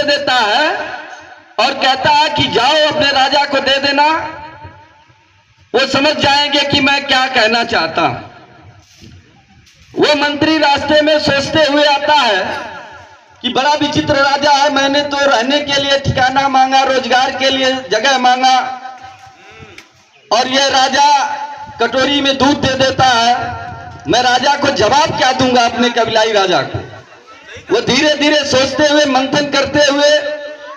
देता है और कहता है कि जाओ अपने राजा को दे देना, वो समझ जाएंगे कि मैं क्या कहना चाहता हूं। वो मंत्री रास्ते में सोचते हुए आता है कि बड़ा विचित्र राजा है, मैंने तो रहने के लिए ठिकाना मांगा, रोजगार के लिए जगह मांगा, और ये राजा कटोरी में दूध दे देता है। मैं राजा को जवाब क्या दूंगा, अपने कबीलाई राजा को। वो धीरे धीरे सोचते हुए, मंथन करते हुए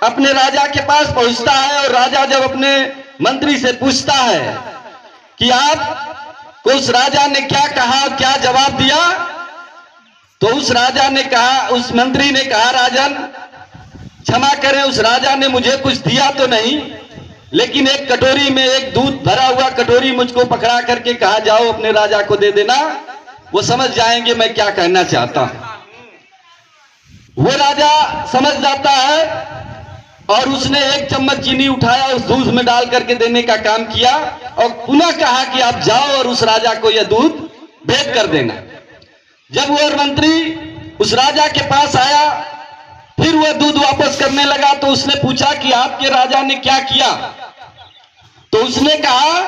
अपने राजा के पास पहुंचता है, और राजा जब अपने मंत्री से पूछता है कि आपको उस राजा ने क्या कहा, क्या जवाब दिया, तो उस राजा ने कहा, उस मंत्री ने कहा, राजन क्षमा करें, उस राजा ने मुझे कुछ दिया तो नहीं, लेकिन एक कटोरी में एक दूध भरा हुआ कटोरी मुझको पकड़ा करके कहा जाओ अपने राजा को दे देना, वो समझ जाएंगे मैं क्या कहना चाहता हूं। वो राजा समझ जाता है और उसने एक चम्मच चीनी उठाया, उस दूध में डाल करके देने का काम किया, और पुनः कहा कि आप जाओ और उस राजा को यह दूध भेंट कर देना। जब वो मंत्री उस राजा के पास आया, फिर वह दूध वापस करने लगा, तो उसने पूछा कि आपके राजा ने क्या किया, तो उसने कहा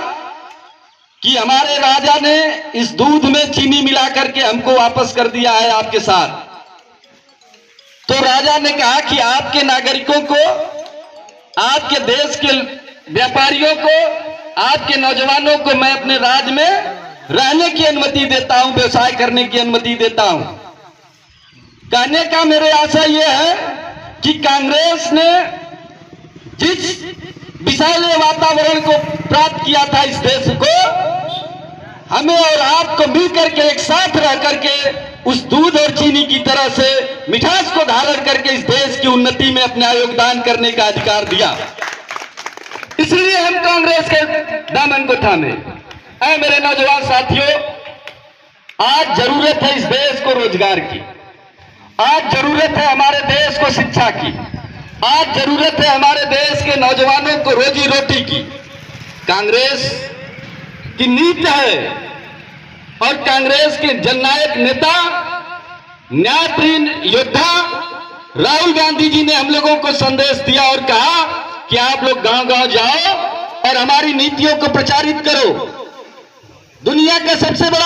कि हमारे राजा ने इस दूध में चीनी मिला करके हमको वापस कर दिया है आपके साथ। तो राजा ने कहा कि आपके नागरिकों को, आपके देश के व्यापारियों को, आपके नौजवानों को मैं अपने राज्य में रहने की अनुमति देता हूं, व्यवसाय करने की अनुमति देता हूं। कहने का मेरे आशा यह है कि कांग्रेस ने जिस विशाल वातावरण को प्राप्त किया था इस देश को, हमें और आपको मिलकर के एक साथ रह करके उस दूध और चीनी की तरह से मिठास को धारण करके इस देश की उन्नति में अपना योगदान करने का अधिकार दिया। इसलिए हम कांग्रेस के दामन को थामे। ऐ मेरे नौजवान साथियों, आज जरूरत है इस देश को रोजगार की, आज जरूरत है हमारे देश को शिक्षा की, आज जरूरत है हमारे देश के नौजवानों को रोजी रोटी की। कांग्रेस की नीति है और कांग्रेस के जननायक नेता, न्यायप्रिय योद्धा राहुल गांधी जी ने हम लोगों को संदेश दिया और कहा कि आप लोग गांव-गांव जाओ और हमारी नीतियों को प्रचारित करो। दुनिया का सबसे बड़ा